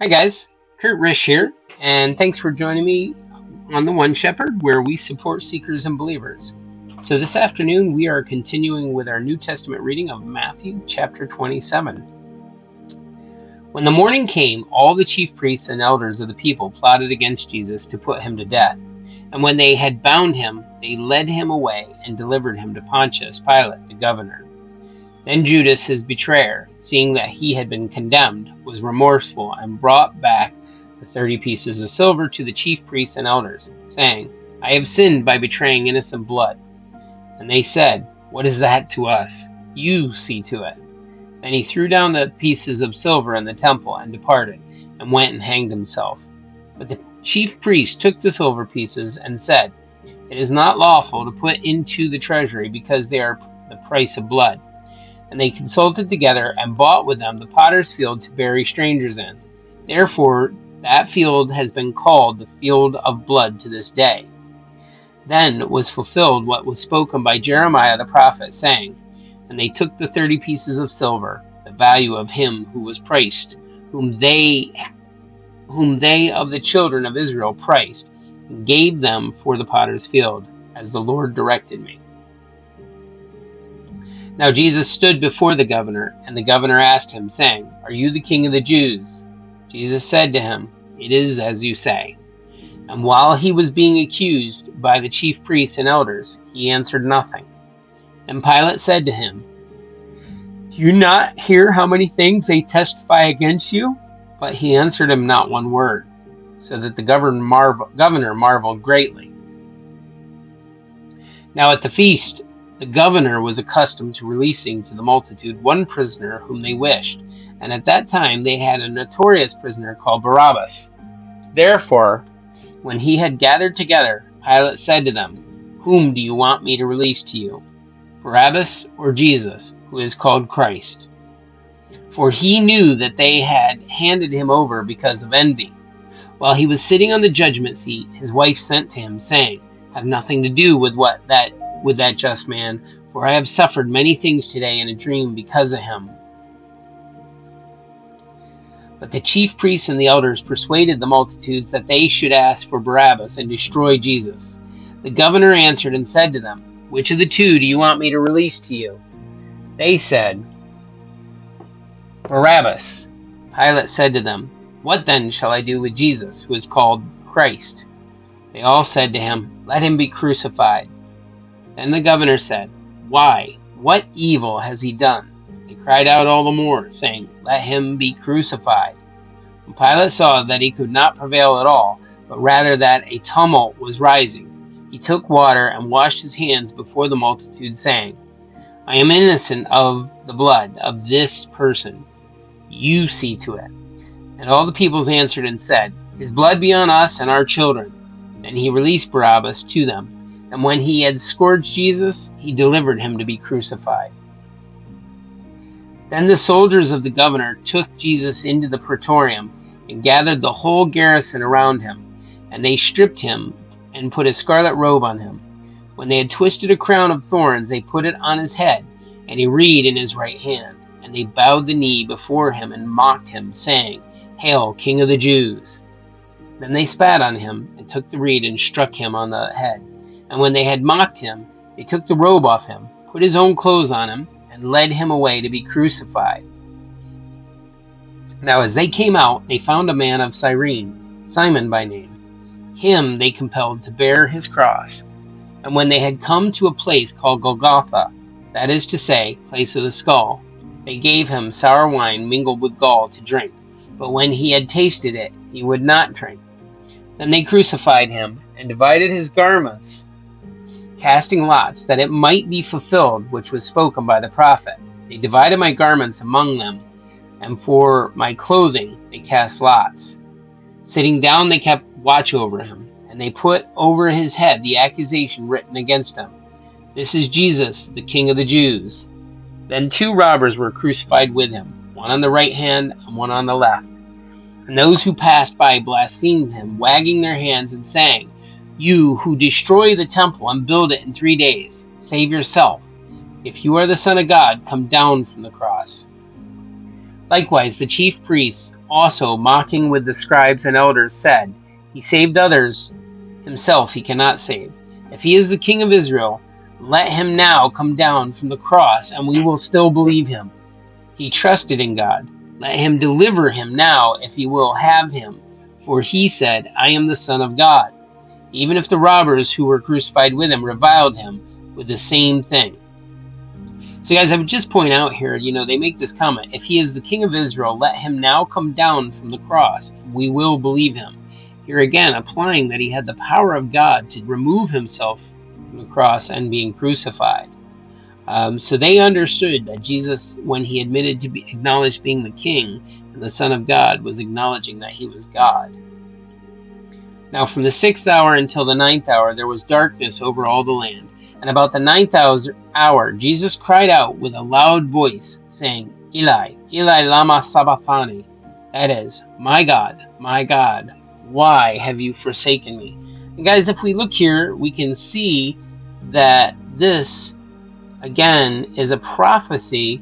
Hi guys, Kurt Risch here, and thanks for joining me on The One Shepherd, where we support seekers and believers. So this afternoon we are continuing with our New Testament reading of Matthew chapter 27. When the morning came, all the chief priests and elders of the people plotted against Jesus to put him to death. And when they had bound him, they led him away and delivered him to Pontius Pilate, the governor. Then Judas, his betrayer, seeing that he had been condemned, was remorseful and brought back the 30 pieces of silver to the chief priests and elders, saying, I have sinned by betraying innocent blood. And they said, What is that to us? You see to it. Then he threw down the pieces of silver in the temple and departed, and went and hanged himself. But the chief priests took the silver pieces and said, It is not lawful to put into the treasury, because they are the price of blood. And they consulted together and bought with them the potter's field to bury strangers in. Therefore, that field has been called the field of blood to this day. Then was fulfilled what was spoken by Jeremiah the prophet, saying, And they took the 30 pieces of silver, the value of him who was priced, whom they of the children of Israel priced, and gave them for the potter's field, as the Lord directed me. Now Jesus stood before the governor, and the governor asked him, saying, Are you the king of the Jews? Jesus said to him, It is as you say. And while he was being accused by the chief priests and elders, he answered nothing. Then Pilate said to him, Do you not hear how many things they testify against you? But he answered him not one word, so that the governor marveled greatly. Now at the feast, the governor was accustomed to releasing to the multitude one prisoner whom they wished, and at that time they had a notorious prisoner called Barabbas. Therefore, when he had gathered together, Pilate said to them, Whom do you want me to release to you, Barabbas or Jesus, who is called Christ? For he knew that they had handed him over because of envy. While he was sitting on the judgment seat, his wife sent to him, saying, Have nothing to do with that just man, for I have suffered many things today in a dream because of him. But the chief priests and the elders persuaded the multitudes that they should ask for Barabbas and destroy Jesus. The governor answered and said to them, Which of the two do you want me to release to you? They said, Barabbas. Pilate said to them, What then shall I do with Jesus, who is called Christ? They all said to him, Let him be crucified. Then the governor said, Why? What evil has he done? They cried out all the more, saying, Let him be crucified. When Pilate saw that he could not prevail at all, but rather that a tumult was rising, he took water and washed his hands before the multitude, saying, I am innocent of the blood of this person. You see to it. And all the peoples answered and said, His blood be on us and our children. Then he released Barabbas to them. And when he had scourged Jesus, he delivered him to be crucified. Then the soldiers of the governor took Jesus into the praetorium and gathered the whole garrison around him. And they stripped him and put a scarlet robe on him. When they had twisted a crown of thorns, they put it on his head, and a reed in his right hand. And they bowed the knee before him and mocked him, saying, Hail, King of the Jews! Then they spat on him and took the reed and struck him on the head. And when they had mocked him, they took the robe off him, put his own clothes on him, and led him away to be crucified. Now as they came out, they found a man of Cyrene, Simon by name. Him they compelled to bear his cross. And when they had come to a place called Golgotha, that is to say, place of the skull, they gave him sour wine mingled with gall to drink. But when he had tasted it, he would not drink. Then they crucified him and divided his garments, casting lots, that it might be fulfilled which was spoken by the prophet. They divided my garments among them, and for my clothing they cast lots. Sitting down they kept watch over him, and they put over his head the accusation written against him, This is Jesus, the King of the Jews. Then 2 robbers were crucified with him, one on the right hand and one on the left. And those who passed by blasphemed him, wagging their hands and saying, You who destroy the temple and build it in 3 days, save yourself. If you are the Son of God, come down from the cross. Likewise, the chief priests also, mocking with the scribes and elders, said, "He saved others, himself he cannot save. If he is the King of Israel, let him now come down from the cross, and we will still believe him. He trusted in God. Let him deliver him now if he will have him. For he said, I am the Son of God." Even if the robbers who were crucified with him reviled him with the same thing. So guys, I would just point out here, they make this comment, if he is the King of Israel, let him now come down from the cross. We will believe him. Here again, applying that he had the power of God to remove himself from the cross and being crucified. So they understood that Jesus, when he admitted to be acknowledged being the King and the Son of God, was acknowledging that he was God. Now from the 6th hour until the 9th hour, there was darkness over all the land. And about the 9th hour, Jesus cried out with a loud voice, saying, Eli, Eli, lama sabachthani. That is, my God, why have you forsaken me? And guys, if we look here, we can see that this, again, is a prophecy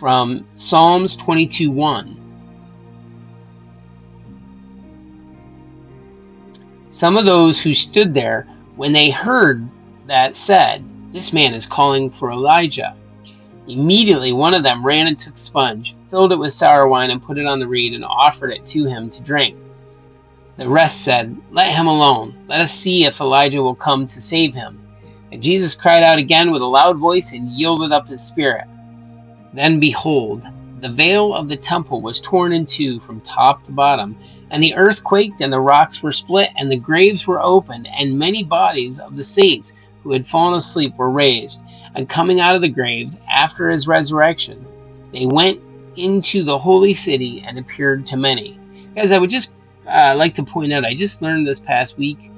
from Psalms 22:1. Some of those who stood there, when they heard that, said, "This man is calling for Elijah." Immediately one of them ran and took a sponge, filled it with sour wine, and put it on the reed, and offered it to him to drink. The rest said, "Let him alone. Let us see if Elijah will come to save him." And Jesus cried out again with a loud voice and yielded up his spirit. Then behold, the veil of the temple was torn in two from top to bottom, and the earth quaked, and the rocks were split, and the graves were opened, and many bodies of the saints who had fallen asleep were raised. And coming out of the graves after his resurrection, they went into the holy city and appeared to many. Guys, I would just like to point out, I just learned this past week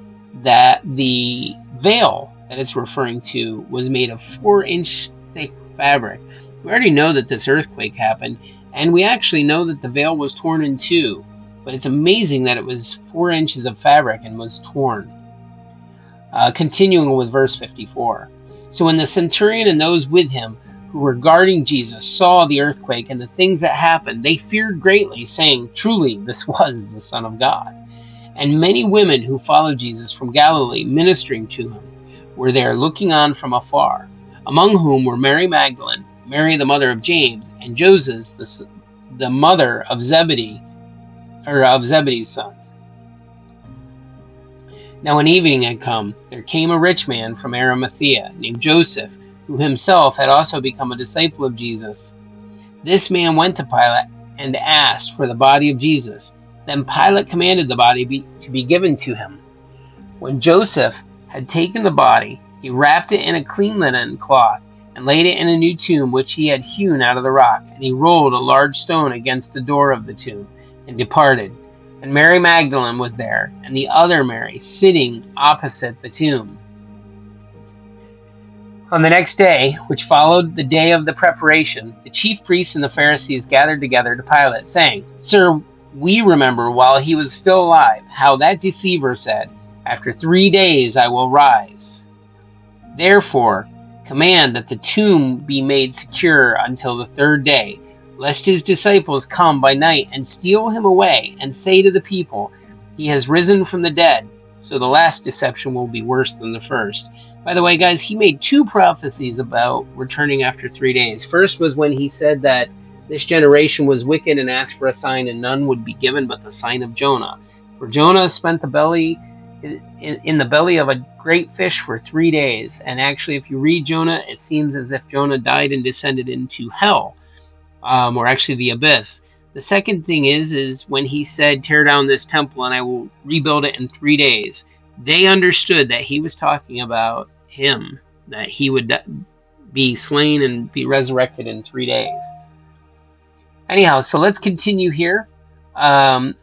that the veil that it's referring to was made of 4-inch thick fabric. We already know that this earthquake happened, and we actually know that the veil was torn in two, but it's amazing that it was 4 inches of fabric and was torn. Continuing with verse 54. So when the centurion and those with him who were guarding Jesus saw the earthquake and the things that happened, they feared greatly, saying, "Truly, this was the Son of God." And many women who followed Jesus from Galilee, ministering to him, were there looking on from afar, among whom were Mary Magdalene, Mary the mother of James, and Joseph, the mother of Zebedee's sons. Now when evening had come, there came a rich man from Arimathea, named Joseph, who himself had also become a disciple of Jesus. This man went to Pilate and asked for the body of Jesus. Then Pilate commanded the body to be given to him. When Joseph had taken the body, he wrapped it in a clean linen cloth and laid it in a new tomb which he had hewn out of the rock. And he rolled a large stone against the door of the tomb and departed. And Mary Magdalene was there, and the other Mary sitting opposite the tomb. On the next day, which followed the day of the preparation, the chief priests and the Pharisees gathered together to Pilate, saying, "Sir, we remember while he was still alive how that deceiver said, 'After 3 days I will rise.' Therefore, command that the tomb be made secure until the 3rd day, lest his disciples come by night and steal him away and say to the people, 'He has risen from the dead.' So the last deception will be worse than the first." By the way, guys, he made 2 prophecies about returning after 3 days. First was when he said that this generation was wicked and asked for a sign, and none would be given but the sign of Jonah. For Jonah spent in the belly of a great fish for 3 days. And actually, if you read Jonah, it seems as if Jonah died and descended into hell, or actually the abyss. The second thing is when he said, "Tear down this temple and I will rebuild it in 3 days." They understood that he was talking about him, that he would be slain and be resurrected in 3 days. Anyhow, so let's continue here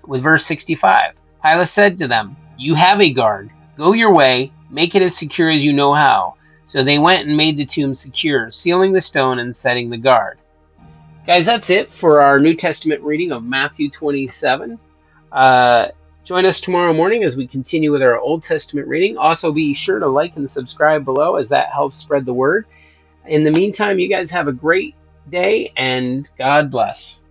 with verse 65. Pilate said to them, "You have a guard. Go your way, make it as secure as you know how." So they went and made the tomb secure, sealing the stone and setting the guard. Guys, that's it for our New Testament reading of Matthew 27. Join us tomorrow morning as we continue with our Old Testament reading. Also, be sure to like and subscribe below, as that helps spread the word. In the meantime, you guys have a great day, and God bless.